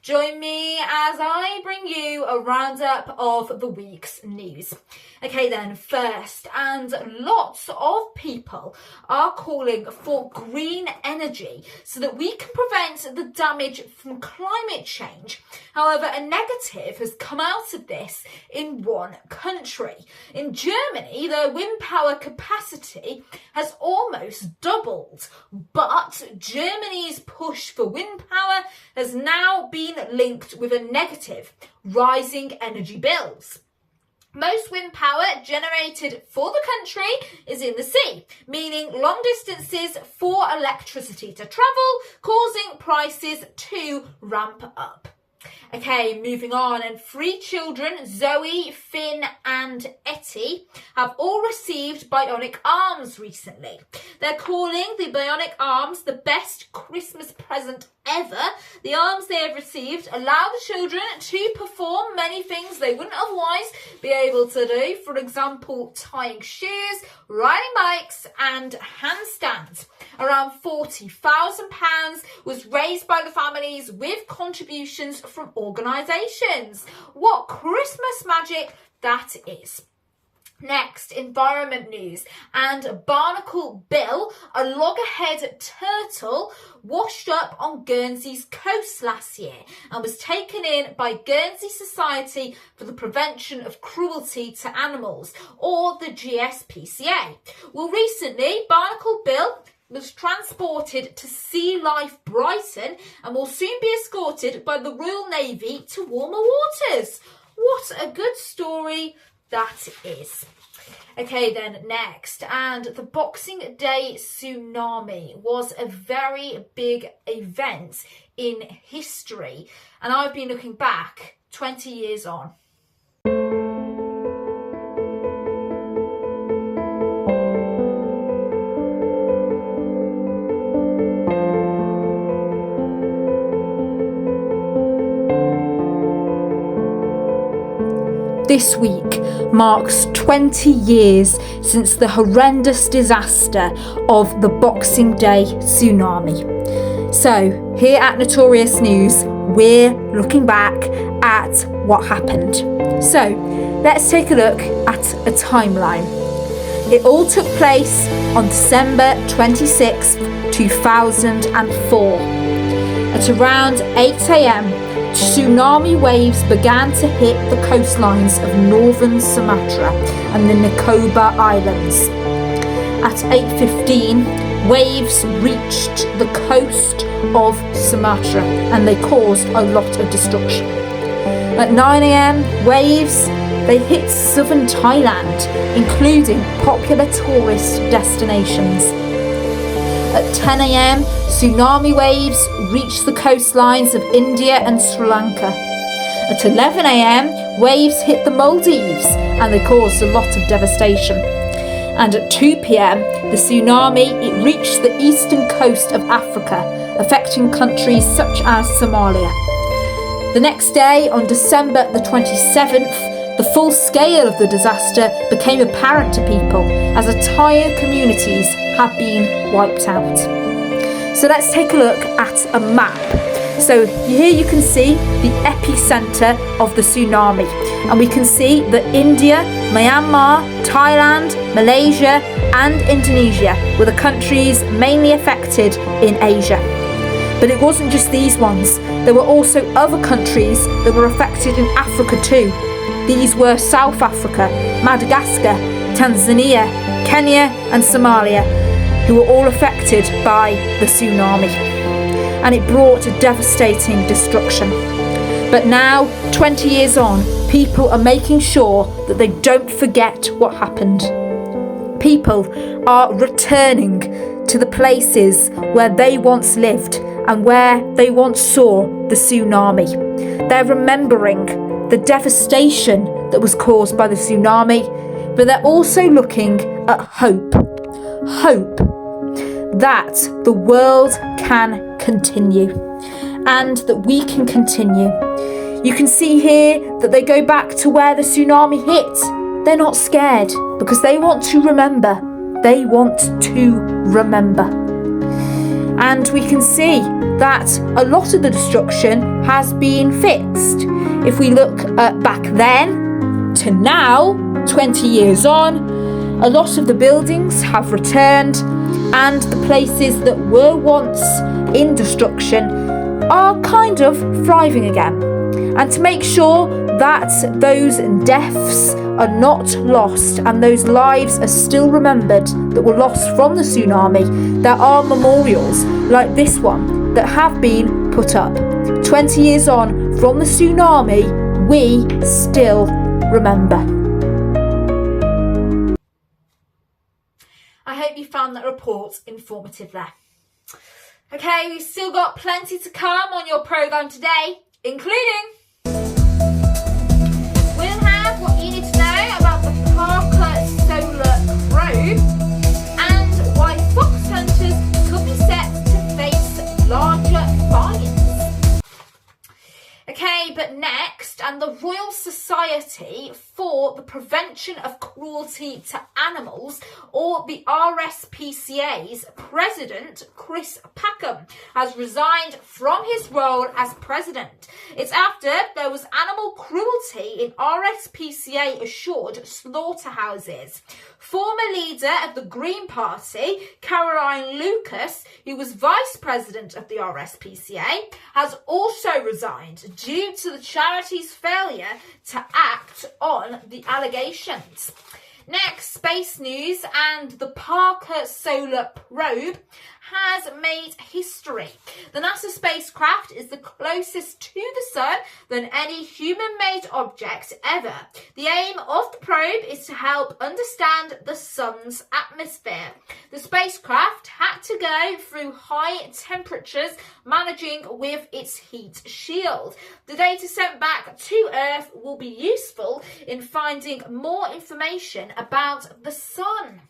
Join me as I bring you a roundup of the week's news. Okay then, first, and lots of people are calling for green energy so that we can prevent the damage from climate change. However, a negative has come out of this in one country. In Germany, their wind power capacity has almost doubled, but Germany's push for wind power has now been linked with a negative, rising energy bills. Most wind power generated for the country is in the sea, meaning long distances for electricity to travel, causing prices to ramp up. Okay, moving on, and 3 children, Zoe, Finn and Etty, have all received bionic arms recently. They're calling the bionic arms the best Christmas present ever. The arms they have received allow the children to perform many things they wouldn't otherwise be able to do. For example, tying shoes, riding bikes and handstands. Around £40,000 was raised by the families with contributions from organisations. What Christmas magic that is. Next, environment news, and Barnacle Bill, a loggerhead turtle, washed up on Guernsey's coast last year and was taken in by Guernsey Society for the Prevention of Cruelty to Animals, or the GSPCA. Well, recently, Barnacle Bill was transported to Sea Life Brighton and will soon be escorted by the Royal Navy to warmer waters. What a good story that is. Okay then, next, and the Boxing Day Tsunami was a very big event in history, and I've been looking back 20 years on. This week marks 20 years since the horrendous disaster of the Boxing Day Tsunami. So, here at Notorious News, we're looking back at what happened. So, let's take a look at a timeline. It all took place on December 26, 2004. At around 8 a.m, tsunami waves began to hit the coastlines of northern Sumatra and the Nicobar Islands. At 8:15, waves reached the coast of Sumatra and they caused a lot of destruction. At 9 a.m, waves they hit southern Thailand, including popular tourist destinations. At 10 a.m, tsunami waves reached the coastlines of India and Sri Lanka. At 11 a.m, waves hit the Maldives and they caused a lot of devastation. And at 2 p.m, the tsunami it reached the eastern coast of Africa, affecting countries such as Somalia. The next day, on December the 27th, the full scale of the disaster became apparent to people as entire communities had been wiped out. So let's take a look at a map. So here you can see the epicenter of the tsunami, and we can see that India, Myanmar, Thailand, Malaysia and Indonesia were the countries mainly affected in Asia. But it wasn't just these ones. There were also other countries that were affected in Africa too. These were South Africa, Madagascar, Tanzania, Kenya and Somalia, who were all affected by the tsunami. And it brought devastating destruction. But now, 20 years on, people are making sure that they don't forget what happened. People are returning to the places where they once lived and where they once saw the tsunami. They're remembering the devastation that was caused by the tsunami, but they're also looking at hope. Hope that the world can continue and that we can continue. You can see here that they go back to where the tsunami hit. They're not scared because they want to remember. They want to remember. and we can see that a lot of the destruction has been fixed. If we look at back then to now, 20 years on, a lot of the buildings have returned, and the places that were once in destruction are kind of thriving again. And to make sure that those deaths are not lost and those lives are still remembered that were lost from the tsunami, there are memorials like this one that have been put up. 20 years on from the tsunami, we still remember. I hope you found that report informative there. Okay, we've still got plenty to come on your programme today, including we'll have what you need to know about the Parker Solar Probe and why fox hunters could be set to face larger fines. Okay, but next, and the Royal Society for the Prevention of Cruelty to Animals, or the RSPCA's president, Chris Packham, has resigned from his role as president. It's after there was animal cruelty in RSPCA assured slaughterhouses. Former leader of the Green Party, Caroline Lucas, who was vice president of the RSPCA, has also resigned due to the charity's failure to act on the allegations. Next, space news, and the Parker Solar Probe has made history. The NASA spacecraft is the closest to the sun than any human-made object ever. The aim of the probe is to help understand the sun's atmosphere. The spacecraft had to go through high temperatures, managing with its heat shield. The data sent back to Earth will be useful in finding more information about the sun.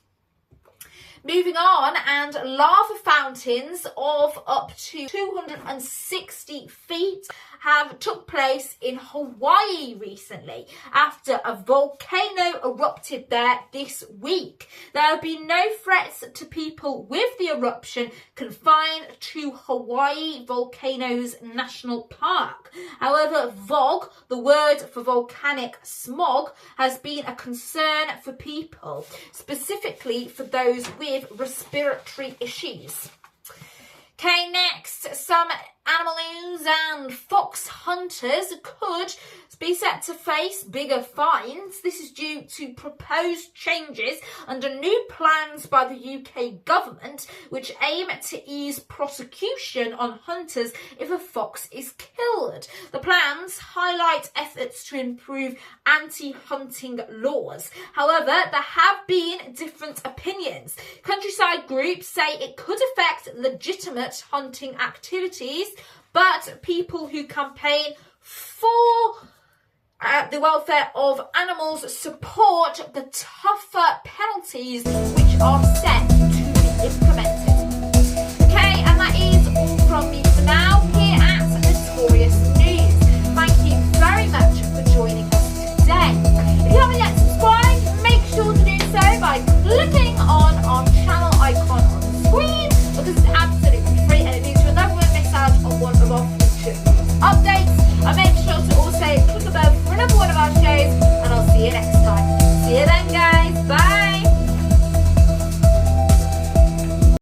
Moving on, and lava fountains of up to 260 feet have took place in Hawaii recently after a volcano erupted there this week. There have been no threats to people with the eruption confined to Hawaii Volcanoes National Park. However, VOG, the word for volcanic smog, has been a concern for people, specifically for those with respiratory issues. Okay, next, some animal news, and fox hunters could be set to face bigger fines. This is due to proposed changes under new plans by the UK government, which aim to ease prosecution on hunters if a fox is killed. The plans highlight efforts to improve anti-hunting laws. However, there have been different opinions. Countryside groups say it could affect legitimate hunting activities, but people who campaign for the welfare of animals support the tougher penalties which are set